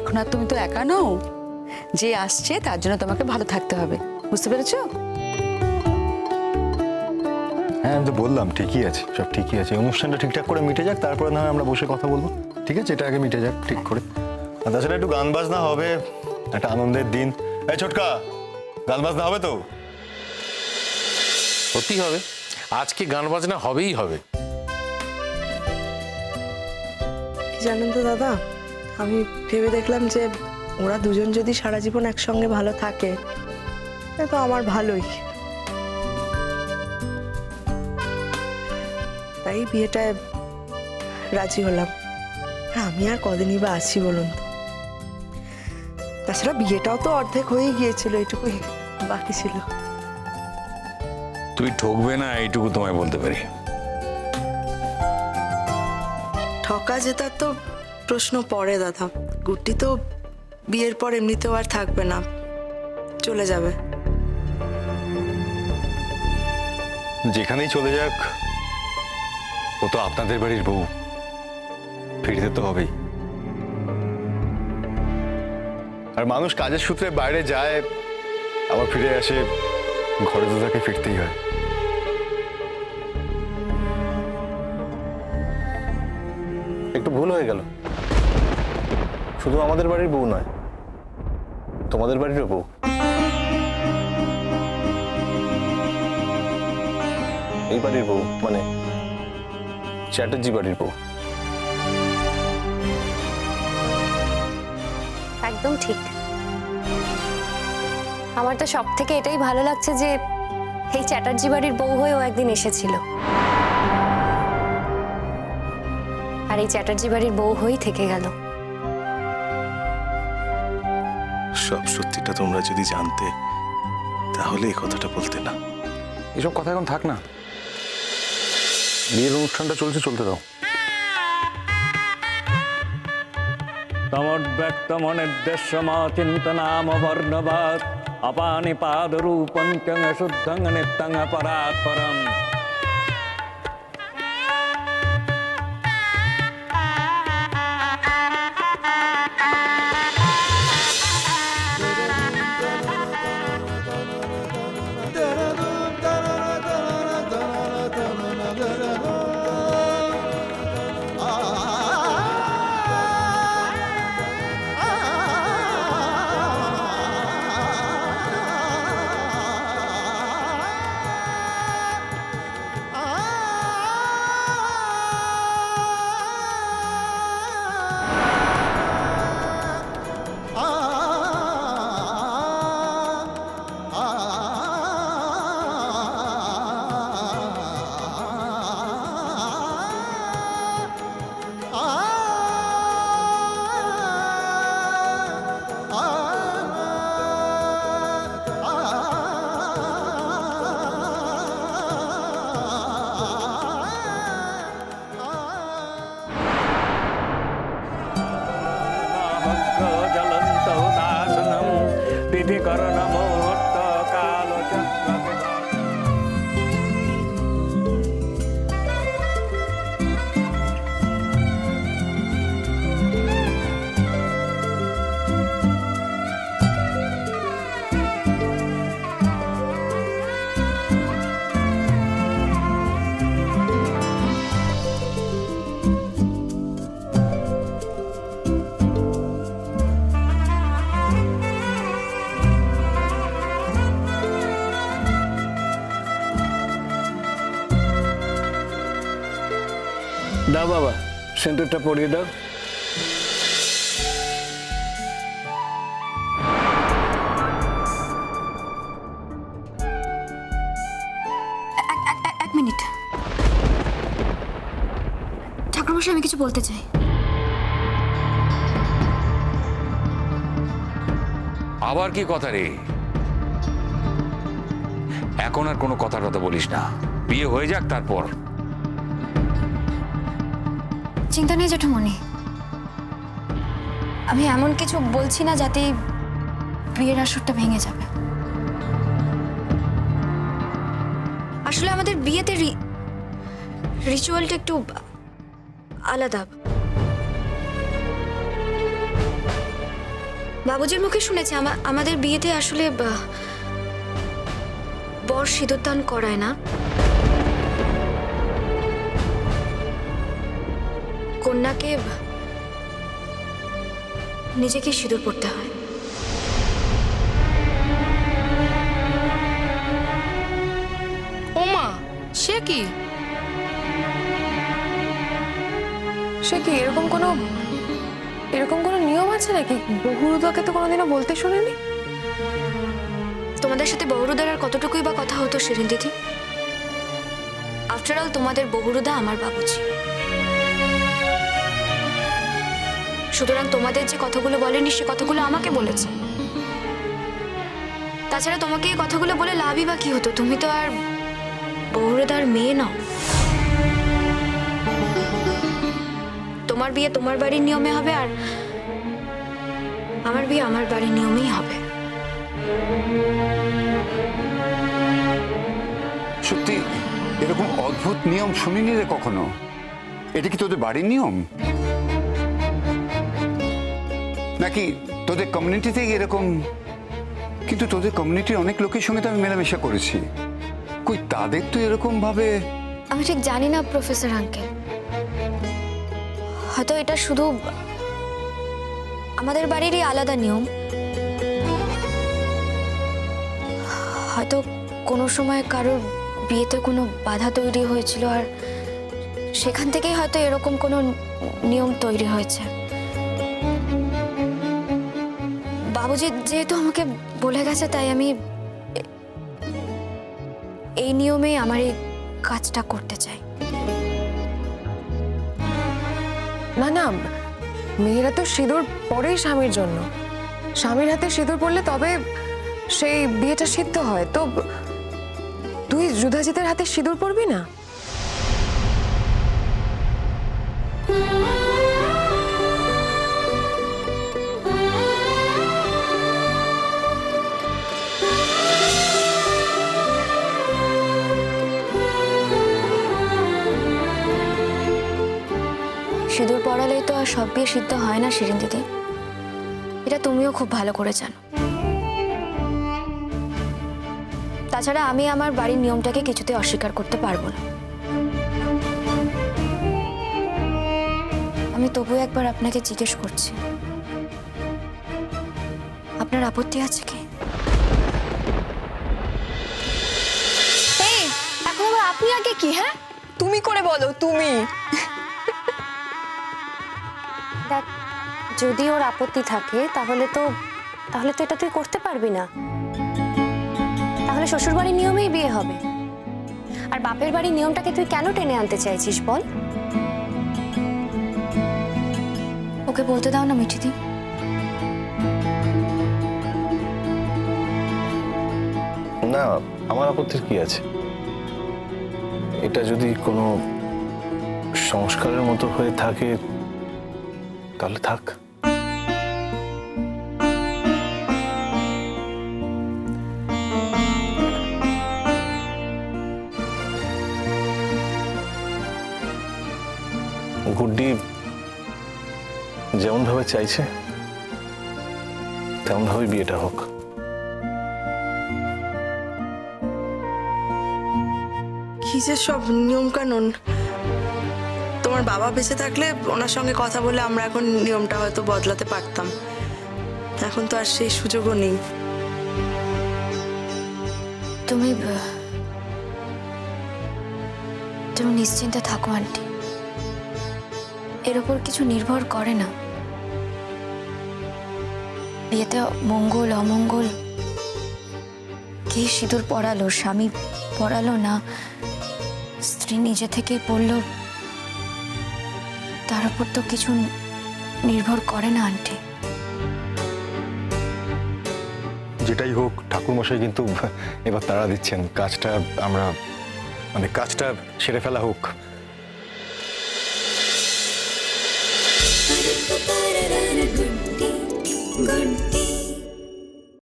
এখন আর তুমি তো একা নও, যে আসছে তার জন্য তোমাকে ভালো থাকতে হবে, বুঝতে পেরেছো? হ্যাঁ আমি তো বললাম ঠিকই আছে, সব ঠিকই আছে। অনুষ্ঠানটা ঠিকঠাক করে মিটে যাক, তারপরে না হয় আমরা বসে কথা বলবো। ঠিক আছে, এটা আগে মিটে যাক ঠিক করে। আর তাছাড়া একটু গান বাজনা হবে, একটা আনন্দের দিন। এই ছোটকা, গান বাজনা হবে তো? সত্যি হবে, আজকে গান বাজনা হবেই হবে। কি জানেন তো দাদা, আমি ভেবে দেখলাম যে ওরা দুজন যদি সারা জীবন একসঙ্গে ভালো থাকে তো আমার ভালোই। তাই বিয়েটায় রাজি হলাম। আমি আর কদিনই বা আছি বলুন তো? তাছাড়া বিয়েটাও তো অর্ধেক হয়ে গিয়েছিল, এটুকুই বাকি ছিল। তুই ঠকবে না এইটুকু তোমায় বলতে পারি। ঠকা জেতার তো প্রশ্ন পড়ে দাদা। গুড্ডি তো বিয়ের পর এমনিতেও আর থাকবে না, চলে যাবে। যেখানেই চলে যাক, ও তো আপনাদের বাড়ির বউ, ফিরতে তো হবেই। আর মানুষ কাজের সূত্রে বাইরে যায়, আবার ফিরে আসে, ঘরে তো তাকে ফিরতেই হয়। একটু ভুল হয়ে গেল, শুধু আমাদের বাড়ির বউ নয়, তোমাদের বাড়িরও বউ। এই বাড়ির বউ মানে চ্যাটার্জি বাড়ির বউ। একদম ঠিক। আমার তো সব থেকে এটাই ভালো লাগছে যে এই চ্যাটার্জি বাড়ির বউ হয়েও একদিন এসেছিল, আর এই চ্যাটার্জি বাড়ির বউ হয়েই থেকে গেল। সব সত্যিটা তোমরা যদি জানতে, তাহলে এই কথাটা বলতে না। এসব কথা এখন থাক না, বিয়ের অনুষ্ঠানটা চলছে, চলতে দাও। तमोद्व्यक्तमनिर्देश्यमाचिन्तनामवर्णवात् अपानिपादरूपं च शुद्धं नित्यं परात्परम्। ज्वलन्तौ दासनं तिथिकरणमुहूर्त कालचक्रविभा। দাও বাবা, সিঁদুরটা পরিয়ে দাও। এক মিনিট ঠাকুরমশাই, আমি কিছু বলতে চাই। আবার কি কথা রে? এখন আর কোনো কথা টথা বলিস না, বিয়ে হয়ে যাক তারপর। চিন্তা নেই জেঠুমণি, আমি এমন কিছু বলছি না যাতে বিয়ের আসরটা ভেঙে যাবে। আসলে আমাদের বিয়েতে রিচুয়ালটা একটু আলাদা। বাবুজির মুখে শুনেছি আমাদের বিয়েতে আসলে বর সিঁদুরদান করায় না, কন্যাকে নিজেকে সিঁদুর পরতে হয়। ওমা, সে কি এরকম কোনো নিয়ম আছে নাকি? বহুরূদাকে তো কোনোদিনও বলতে শুনিনি। তোমাদের সাথে বহুরুদার আর কতটুকুই বা কথা হতো শিরিন দিদি? আফটার অল তোমাদের বহুরুদা আমার বাবুজি। সুতরাং তোমাদের যে কথাগুলো বলেনি সে কথাগুলো আমাকে বলেছে। তাছাড়া তোমাকে এই কথাগুলো বলে লাভই বা কি হতো? তুমি তো আর বহুরুদার মেয়ে নও। তোমার বিয়ে তোমার বাড়ির নিয়মে হবে, আর আমার বিয়ে আমার বাড়ির নিয়মেই হবে। সত্যি এরকম অদ্ভুত নিয়ম শুনিনি রে কখনো। এটা কি তোদের বাড়ির নিয়ম নাকি তোদের কমিউনিটিতে এরকম? কিন্তু তোদের কমিউনিটির অনেক লোকের সঙ্গে তো আমি মেলামেশা করেছি, কই তাদের তো এরকম ভাবে। আমি ঠিক জানি না প্রফেসর আঙ্কেল, হয়তো এটা শুধু আমাদের বাড়িরই আলাদা নিয়ম। হয়তো কোনো সময় কারোর বিয়েতে কোনো বাধা তৈরি হয়েছিল, আর সেখান থেকেই হয়তো এরকম কোনো নিয়ম তৈরি হয়েছে। বাবুজি যেহেতু আমাকে বলে গেছে, তাই আমি এই নিয়মেই আমার এই কাজটা করতে চাই। না না, মেয়েরা তো সিঁদুর পরেই স্বামীর জন্য। স্বামীর হাতে সিঁদুর পরলে তবে সেই বিয়েটা সিদ্ধ হয়। তো তুই যুধাজিতের হাতে সিঁদুর পরবি না? সিঁদুর পড়ালেই তো আর সব বিয়ে সিদ্ধ হয় না শিরিন দিদি, এটা তুমিও খুব ভালো করে জানো। তাছাড়া আমি আমার বাড়ির নিয়মটাকে কিছুতে অস্বীকার করতে পারবো না। আমি তবু একবার আপনাকে জিজ্ঞেস করছি, আপনার আপত্তি আছে কি? এখন আবার আপনি আগে কি? হ্যাঁ, তুমি করে বলো, তুমি। দেখ, যদি ওর আপত্তি থাকে তাহলে তো এটা তুই করতে পারবি না। তাহলে শ্বশুর বাড়ির নিয়মেই বিয়ে হবে। আর বাপের বাড়ির নিয়মটাকে তুই কেন টেনে আনতে চাইছিস বল? ওকে বলতে দাও না মিঠিদি। না, আমার আপত্তির কি আছে? এটা যদি কোনো সংস্কারের মতো হয়ে থাকে তাহলে থাক। গুড্ডি যেমন ভাবে চাইছে তেমন ভাবে বিয়েটা হোক। কি যে সব নিয়ম কানুন! তোমার বাবা বেঁচে থাকলে ওনার সঙ্গে কথা বলে আমরা এখন নিয়মটা হয়তো বদলাতে পারতাম। এখন তো আর সেই সুযোগও নেই। তুমি নিশ্চিন্তে থাকো আন্টি, এর উপর কিছু নির্ভর করে না। বিয়েতে মঙ্গল অমঙ্গল কে সিঁদুর পরালো, স্বামী পরালো না স্ত্রী নিজে থেকেই পড়লো, তার উপর তো কিছু নির্ভর করে না আন্টি। যেটাই হোক ঠাকুরমশাই কিন্তু এবার তাড়া দিচ্ছেন, কাজটা আমরা কাজটা সেরে ফেলা হোক। গুড্ডি